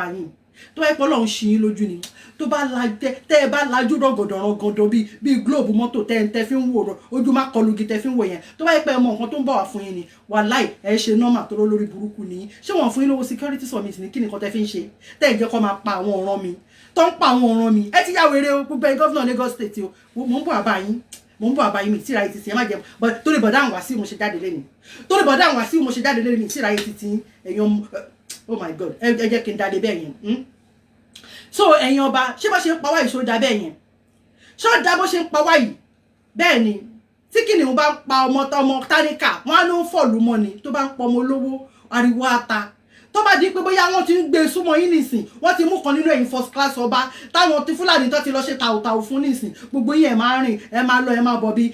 bá yín tó bá pọ́ lọ́hún ṣì yín lójú ni tó bá la tẹ́ ẹ bá lajú rọ̀gọ̀dọ̀ bíi globe mọ́tò tẹ́ fi ń wò ojú má kọlu igi tẹ́ fi ń wò yẹn tó bá pẹ́ mọ nǹkan tó ń bọ̀ wá fún yín ni wàláì ẹ ṣe nọ́mà tó lórí burúkú ni ṣé wọ́n fún yín lówó security summit ní kí nìkan tẹ́ fi ń ṣe tẹ́ ẹ jẹ́ kó máa pa àwọn ọ̀ràn mi tó ń pa àwọn ọ̀ràn mi ẹ ti yá wèrè o gbogbo ẹ gọ́fìnà Lagos State o mò ń bọ̀ àbáyín mi tíra etí ẹ má jẹ torí bọ̀dá àwọn Wasiu mo ṣe jáde lẹ́nu torí bọ̀dá àwọn Wasiu mo ṣe jáde lẹ́nu mi tíra etí tí ẹ̀yàn oh my god ẹ jẹ́ kí n dáadé bẹ́ẹ̀ yẹn so ẹ̀yin ọba ṣé bó ṣe ń pa wá yìí ṣó dá bẹ́ẹ̀ yẹn ṣó dá bó ṣe ń pa wá yìí bẹ́ẹ̀ ni tí kìnìún bá ń pa ọmọ táríkà wọn á ló ń fọ̀lú mọ́ ni tó bá ń pọ ọmọ olówó ariwo ata tó bá di pé bóyá wọ́n ti ń gbé súnmọ́ yín nìsín wọ́n ti mú kan nínú ẹ̀yin first class ọba táwọn ti fúlàní tó ti lọ ṣe tàwùtàwù fún nìsín gbogbo yín ẹ máa rìn ẹ máa lọ ẹ máa bọ̀ bí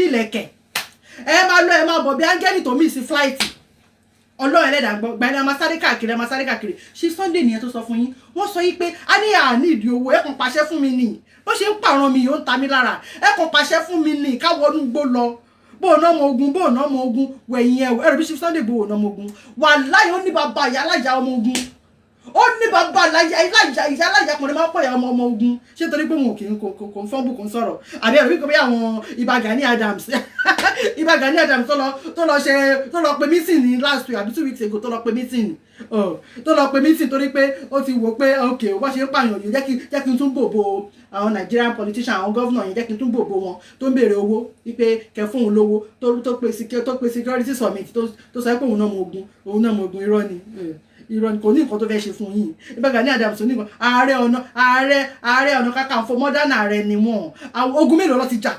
ìlẹ̀kẹ̀ ẹ máa lọ ẹ máa bọ̀ bí áńgẹ́lì tó mì sí flight ọlọ́run ẹlẹ́dàá gbọ́ gba ẹni máa sáré káàkiri ṣe Sunday nìyẹn tó sọ fún yín wọ́n sọ yín pé a ní àní ìdí owó ẹ kàn pàṣẹ fún mi nì bó ṣe ń pààrọ̀ mi yóò ń ta mí lára ẹ kàn pàṣẹ fún mi nì káwọnú gbó lọ bó ná ọmọ ogun wẹ̀yìn ẹ̀rọ bí ṣe Sunday bó ná ọmọ ogun wàláhì ó ní bàbá ìyá alájà ọmọ ogun ó ní bàbá ìyá alájà kùnrin máa ń pọ̀ ìyá ọmọ ogun ṣé torí pé wọn kì í kò ń fọ́nbù kò ń sọ̀rọ̀ àbí ẹ̀rọ wípé bí àwọn Ìbà Gani Adams Ìbà Gani Adams tó lọ pe meeting ní last week àbí 2 weeks ago tó lọ pe meeting torí pé ó ti wò pé ok wọ́n ṣe ń pààyàn yìí jẹ́ kí n tún bòbò àwọn Nigerian politician àwọn governor yẹn jẹ́ kí n tún bòbò wọn tó ń béèrè owó wípé kẹ fún òun lówó tó pe security summit tó sọ pé òun náà mọ ogun irọ́ ni kò ní nǹkan tó fẹ́ ṣe fún yín Ìbà Gani Adams ní nǹkan ààrẹ ọ̀nà kakanfò modern ààrẹ ni wọ́n ogun mélòó ló ti jà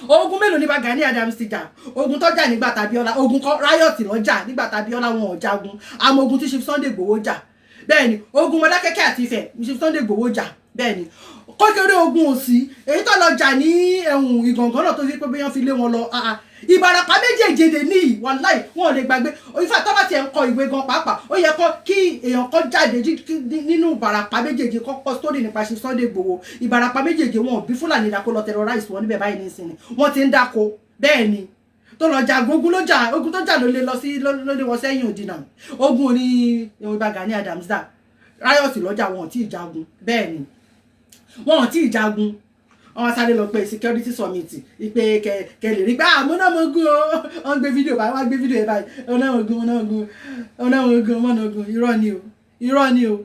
ogun mélòó ní Ìbà Gani Adams ti jà ogun tó jà nígbà tàbíọ́lá ogun riot ló jà nígbà tàbíọ́lá wọn ò jagun àmọ́ ogun tí Chief Sunday Igboho jà bẹ́ẹ̀ ni ogun Mọdákẹ́kẹ́ àti Ifẹ̀ Chief Sunday Igboho jà bẹ́ẹ̀ ni kókéré ogun òsì èyí tó lọ jà ní ẹ̀hùn Ìgàngán náà tó fi pé bí wọ́n fi lé wọn lọ Ìbàràpá méjèèjì dè ní wàláì wọn ò lè gbàgbé ìfà tó bá tiẹ̀ ń kọ ìwé gan pàápàá ó yẹ kí èèyàn kan jáde nínú Ìbàràpá méjèèjì kọ́kọ́ sórí nípa Chief Sunday Igboho Ìbàràpá méjèèjì wọn ò bí Fúlàní dákó lọ terrorize wọn níbẹ̀ báyìí nísìnyí wọ́n ti ń dáko bẹ́ẹ̀ ni tó lọ jà ogun tó jà ló lé lọ sí lórí wọn sẹ́yìn òdìnà ogun òní Ìbà Gani Adams dà riot lọ́jà wọn ò tí ì jagun bẹ́ẹ̀ ni wọn ò tí ì jagun wọ́n sáré lọ pé security summit ìpè kẹ lè rí pé mo náà mo gún o wọ́n gbé fídíò báyìí wọ́n gbé fídíò yẹn báyìí ọ̀nà ogun irọ́ ni o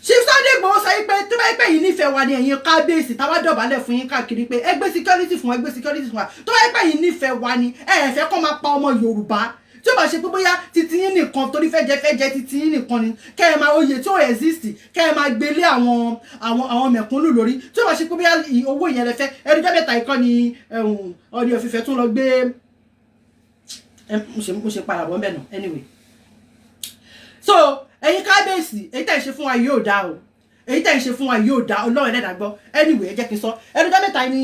Chief Sunday Igboho sọ pé tó bá pẹ́ yìí nífẹ̀ẹ́ wa ni ẹ̀yin kábíyèsí táwa dọ̀bálẹ̀ fún yín káàkiri pé ẹgbẹ́ security fún wa tó bá pẹ́ yìí nífẹ̀ẹ́ wa ni ẹ̀fẹ́ kọ́ máa pa ọmọ Yorùbá tí ó bá ṣe pé bóyá titi yín nìkan torí fẹ́ jẹ titi yín nìkan ni kẹ́ ẹ máa oyè tí ó exist kẹ́ ẹ máa gbélé àwọn mẹ̀kúnnù lórí tí ó bá ṣe pé bóyá owó yẹn lẹ́fẹ́ ẹni jẹ́ mẹ́ta ikọ́ ni Ọọ̀ni of Ifẹ̀ tún lọ gbé mo ṣe padà bọ́ mẹ́nu anyway so ẹ̀yin kábíyèsí èyí tẹ̀ ń ṣe fún wa yóò dá o èyí tẹ̀ ń ṣe fún wa yóò dá Ọlọ́run ẹlẹ́dàá gbọ́ anyway ẹ jẹ́ kí n sọ ẹni jẹ́ mẹ́ta ni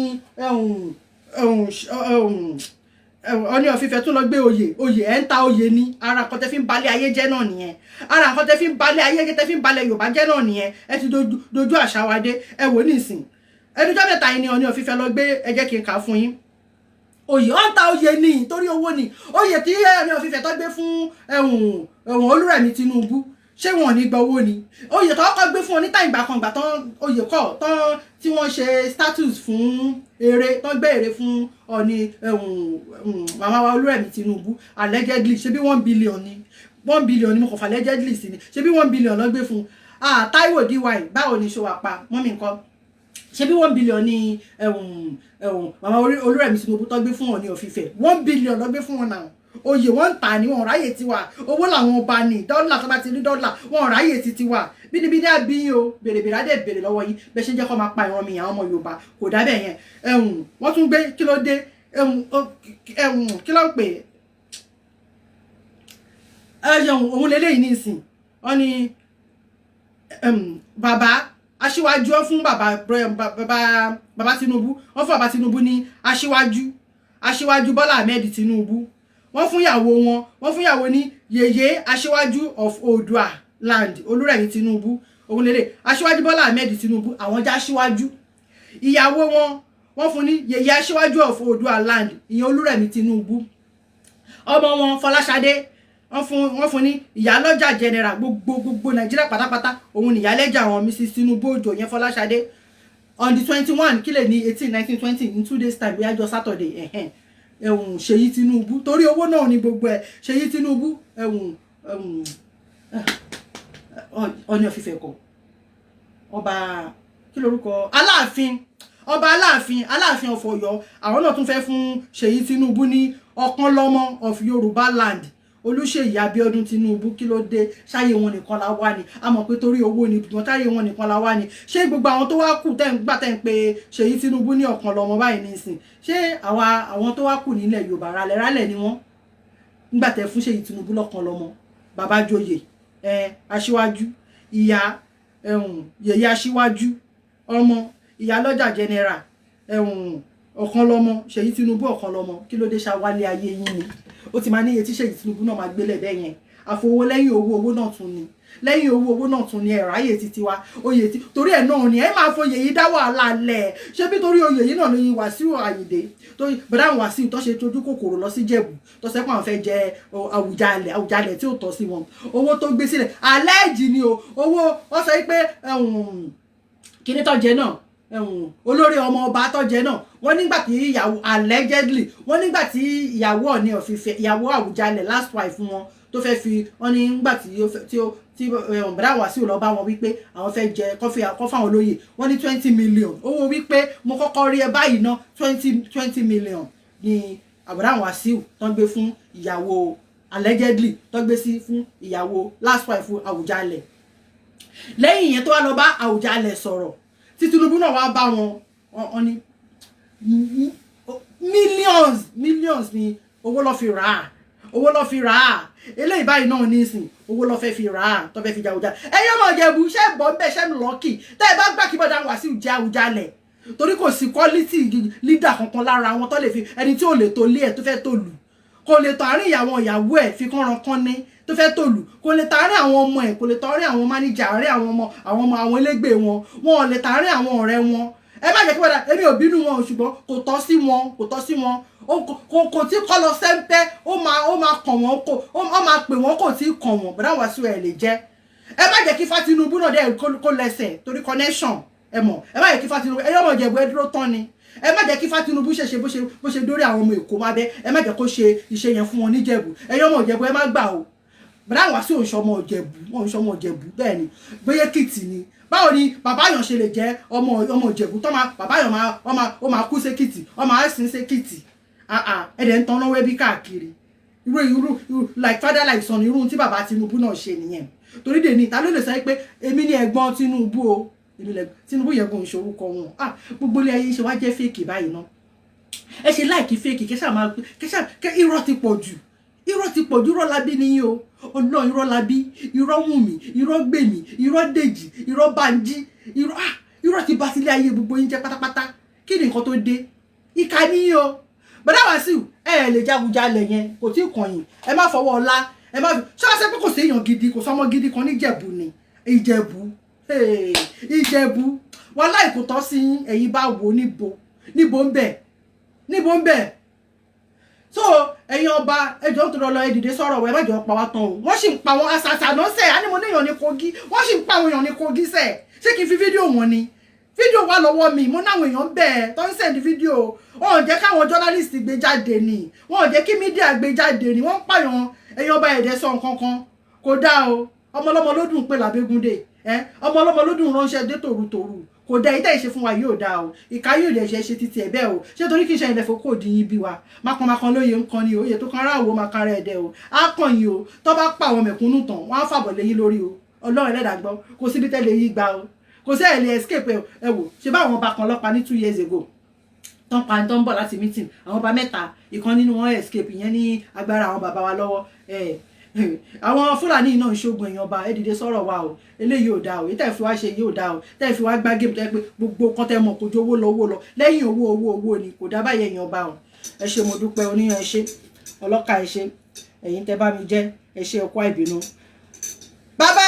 Ọọ̀ni of Ifẹ̀ tún lọ gbé oyè ẹ̀ ń ta oyè ní ara nǹkan tẹ́ fi ń balẹ̀ ayé jẹ́ náà nìyẹn ara nǹkan tẹ́ fi ń balẹ̀ ayé jẹ́ tẹ́ fi ń balẹ̀ Yorùbá jẹ́ náà nìyẹn ẹ ti dojú àṣà wa dé ẹ wò nísìn ẹnujọ́ mẹ́ta yìí ni Ọọ̀ni of Ifẹ̀ lọ gbé ẹ jẹ́ kí n kà á fún yín oyè ó ń ta oyè ní torí owó ni oyè tí Ọọ̀ni of Ifẹ̀ tó gbé fún Olúrẹ̀mí Tinubu ṣé wọn ò ní gba owó ni oyè tó kọ́ gbé fún wọn ní tàìgbà kan gbà tán oyè kọ́ tán tí wọ́n ṣe status fún eré tán gbé èrè fún Ọọ̀ni màmá wa Olúrẹ̀mí Tinubu allegedly ṣe bí 1 billion ni 1 billion ni mo kàn fà allegedly sí ni ṣe bí 1 billion lọ gbé fún Táíwò dy báwo ni ṣó wà pa mọ́mí nǹkan ṣe bí 1 billion ni màmá Olúrẹ̀mí Tinubu tó gbé fún Ọọ̀ni of Ifẹ̀ 1 billion lọ gbé fún wọn náà oyè wọn ń tà ní wọn ráyè tiwa owó làwọn ọba ní dọ́là tó bá ti rí dọ́là wọn ráyè ti tiwa bínibíní àbíyín o bèrèbèrè adé bèrè lọ́wọ́ yín bẹ́ẹ̀ ṣe ń jẹ́ kó máa pa ìran mi àwọn ọmọ Yorùbá kò dábẹ́ yẹn wọ́n tún gbé kí ló dé kí ló pè òun lélẹ́yìn nísìn wọ́n ní bàbá aṣíwájú ọ fún bàbá Tinubu wọ́n fún bàbá Tinubu ní aṣíwájú Bọ́lá Ahmed Tinubu wọ́n fún ìyàwó ní yèyé aṣíwájú of Oòduà land Olúrẹ̀mí Tinubu òun lélẹ̀ aṣíwájú Bọ́lá Ahmed Tinubu àwọn já aṣíwájú ìyàwó wọ́n fún ní yèyé aṣíwájú of Oòduà land ìyẹn Olúrẹ̀mí Tinubu ọmọ wọn Fọláṣadé wọ́n fún ní ìyálọ́jà general gbogbo Nàìjíríà pátápátá òun ni ìyálẹ́jà àwọn Mrs Tinubu Òjó yẹn Fọláṣadé on the 21 kílẹ̀ ní 18 19 20 in 2 days time bí ajọ Saturday Ṣèyí Tinubu torí owó náà ni gbogbo ẹ̀ Ṣèyí Tinubu Ọọ̀ni of Ifẹ̀ kọ ọba kí lorúkọ ọba Aláàfin of Ọ̀yọ́ àwọn náà tún fẹ́ fún Ṣèyí Tinubu ní ọ̀kanlọ́mọ of Yorùbá land Olúṣèyí Abíọ́dún Tinubu kí ló dé ṣáyé wọn nìkan la wá ni a mọ̀ pé torí owó ni wọn táyé wọn nìkan la wá ni ṣé gbogbo àwọn tó wá kù tẹ́ ń pé Ṣèyí Tinubu ní ọ̀kanlọ́mọ báyìí nísìn ṣé àwọn tó wá kù nílẹ̀ Yorùbá rálẹ̀ ni wọ́n nígbà tẹ́ fún Ṣèyí Tinubu lọ́kanlọ́mọ bàbá joyè aṣíwájú ìyá yèyé aṣíwájú ọmọ ìyálọ́jà general ọ̀kanlọ́mọ Ṣèyí Tinubu ọ̀kanlọ́mọ kí ló dé ṣàwálé ayé yín ni ó ti máa ní iye tí Ṣèyí Tinubu náà máa gbélé bẹ́ẹ̀ yẹn àfowó lẹ́yìn owó náà tún ni lẹ́yìn owó náà tún ni ẹ̀rọ ayé títí wa oyè tí torí ẹ̀ náà ni ẹ máa foyè yìí dá wàhálà lẹ̀ ṣé bí torí oyè yìí náà lóyin Wàsíù Àyìndé torí bọ̀dá Wàsíù tó ṣe tójú kòkòrò lọ sí Jẹ̀bú tó sẹ́pọ̀ àwọn fẹ́ jẹ Àwùjalẹ̀ tí ò tọ́ sí wọn owó tó gbé sílẹ̀ àlẹ́jì ni owó wọ́n sọ pé kíní tó jẹ náà olórí ọmọ ọba tọjẹ náà wọ́n nígbà tí ìyàwó allegedly wọ́n nígbà tí ìyàwó Ọọ̀ni of Ifẹ̀ ìyàwó Àwùjalẹ̀ last wife wọn tó fẹ́ fi wọ́n ní nígbà tí bọ̀dá Wàsíù lọ bá wọn wípé àwọn fẹ́ jẹ kọ́ fáwọn olóyè wọ́n ní 20 million owó wípé mo kọ́kọ́ rí ẹ báyìí ná 20 million ni bọ̀dá Wàsíù tó gbé fún ìyàwó allegedly tó gbé sí fún ìyàwó last wife Àwùjalẹ̀ lẹ́yìn yẹn tó wá lọ bá Àwùjalẹ̀ sọ̀rọ̀ tí Tinubu náà wá bá wọn ní millions ni owó lọ fi rà á eléyìí báyìí náà nísìn owó lọ fẹ́ fi rà á tó fẹ́ fi jà Àwùjalẹ̀ ẹ̀yọ́ mọ̀ Ìjẹ̀bú ṣẹ́ bọ́ bẹ́ẹ̀ ṣẹ́ lọ́kì tẹ́ ẹ bá gbà kí bọ́dá Wàsíù jẹ́ Àwùjalẹ̀ torí kò sí quality leader kankan lára wọn tó lè fi ẹni tí ò lè tó lé ẹ̀ tó fẹ́ tó lù kò lè tọ́ àárín ìyàwó ẹ̀ fi kánran kán ní tó fẹ́ tòlù kò lè tàárín àwọn ọmọ ẹ̀ kò lè tàárín àwọn máníjà àárín àwọn ẹlẹ́gbẹ́ wọn ò lè tàárín àwọn ọ̀rẹ́ wọn ẹ má jẹ́ kí wọ́n dà èmi ò bínú wọn ṣùgbọ́n kò tọ́ sí wọn kò tí kọ́ lọ sẹ́ńpẹ́ ó máa kàn wọ́n ó máa pè wọ́n kò tí kàn wọ́n bọ̀dá Wàsíù ẹ̀ lè jẹ́ ẹ má jẹ́ kí Tinubu náà dẹ̀ kó lẹ́sẹ̀ torí connection ẹ mọ̀ ẹ má jẹ́ kí Tinubu ẹ yọ̀mọ̀ Ìjẹ̀bú ẹ dúró tán ni ẹ má jẹ́ kí Tinubu ṣe bó ṣe dórí àwọn ọmọ Èkó má bẹ́ ẹ má jẹ́ kó ṣe iṣẹ́ yẹn fún wọn níjẹ̀bú ẹ yọ̀mọ̀ Ìjẹ̀bú ẹ má gbà o bọ̀dá Wàsíù òǹṣọmọ Ìjẹ̀bú bẹ́ẹ̀ ni bóyá Èkìtì ni báwo ni bàbá yàn ṣe lè jẹ́ ọmọ Ìjẹ̀bú tó máa bàbá yàn ó máa kú sékìtì ọmọ àìsìn sékìtì ẹ̀dẹ̀ ń tanná wẹ́bí káàkiri irú like father like son irú tí bàbá Tinubu náà ṣe nìyẹn torí dè ní ta ló lè sọ pé èmi ni ẹ̀gbọ́n Tinubu o Tinubu yẹ kó ń ṣorúkọ wọn gbogbo ilé ayé ṣe wá jẹ́ fèkì báyìí ná ẹ ṣe láìkí fèkì kẹsà irọ́ ti pọ̀ jù irọ́ labí nìyí o Ọlọ́run irọ́ labí irọ́ Wùnmí irọ́ Gbèmí irọ́ Dèjì irọ́ Bánjí irọ́ ti bá sílé ayé gbogbo yín jẹ́ pátápátá kí ni nǹkan tó dé ìkà nìyí o bọ̀dá Wàsíù ẹ lè Àwùjalẹ̀ yẹn kò tí ì kàn yín ẹ má fọwọ́ ọlá ẹ má fi ṣáṣẹ́ pé kò sí èèyàn gidi kò sọmọ gidi kan ní Ìjẹ̀bú ni Ìjẹ̀bú wọn láì kò tọ́ sí ẹ̀yin bá wò níbo ń bẹ̀ so ẹ̀yin ọba ẹjọ́ tó lọ ẹ̀dìdẹ́ sọ̀rọ̀ ẹ má jọ pa wá tán o wọ́n sì ń pa wọn àṣàṣà náà sẹ̀ á ní mo níyàn ní Kogi wọ́n sì ń pa àwọn èèyàn ní Kogi sẹ̀ ṣé kí n fi fídíò wọn ni fídíò wà lọ́wọ́ mi mo náwọn èèyàn bẹ́ẹ̀ tó ń sẹ̀ndí fídíò wọn ò jẹ́ káwọn journalist gbé jáde ni wọn ò jẹ́ kí mídíà gbé jáde ni wọ́n ń pààyàn ẹ̀yin ọba ẹ̀dẹ́ sọ nǹkan kan kò dáa o ọmọlọ́mọ ló dùn pé làbégúndé ọmọlọ́mọ ló dùn ránṣẹ́ dé tòrutòru kò dá ìtẹ́ ìṣe fún wa yóò dáa o ìka yóò dẹ̀ ṣe títí ẹ̀ bẹ́ẹ̀ o ṣé torí kí iṣẹ́ ilẹ̀ fòkó dín yín bí wa mákanmákan lóye ń kan ni o òye tó kan ráàwọ̀ máa kára ẹ̀dẹ̀ o á kàn yín o tó bá pa àwọn mẹ̀kúnnù tán wọ́n á fàbọ̀ lẹ́yìn lórí o Ọlọ́run ẹlẹ́dàá gbọ́ kò síbi tẹ́lẹ̀ yí gbà o kò sí ẹ̀lẹ́ escape ẹ wò ṣe báwọn ọba kan lọ́pa ní 2 years ago tán pa tó ń bọ̀ láti meeting àwọn ọba mẹ́ta ìkan nínú wọn escape ìyẹn ní agbára àwọn bàbá wa lọ́wọ́ àwọn Fúlàní náà ń ṣogun èèyàn ọba ẹ dìde sọ̀rọ̀ wa o eléyìí ò dáa o èyí tẹ́ fi wá ṣe yìí ò dáa o tẹ́ fi wá gbá géèmù tẹ́ pé gbogbo kan tẹ́ mọ̀ kò ju owó lọ lẹ́yìn owó ni kò dá báyẹn èèyàn ọba o ẹ ṣé mo dúpẹ́ oníyan ẹ ṣé ọlọ́kà ẹ ṣé ẹ̀yin tẹ́ bá mi jẹ́ ẹ ṣé ọkọ ìbínú. bàbá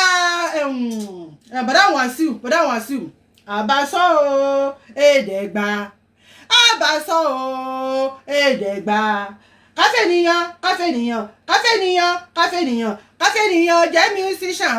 bọ̀dá Wàsíù àbásọ́ o èdè gbà àbásọ́ o èdè gbà káfẹ́ nìyàn jẹ́ musician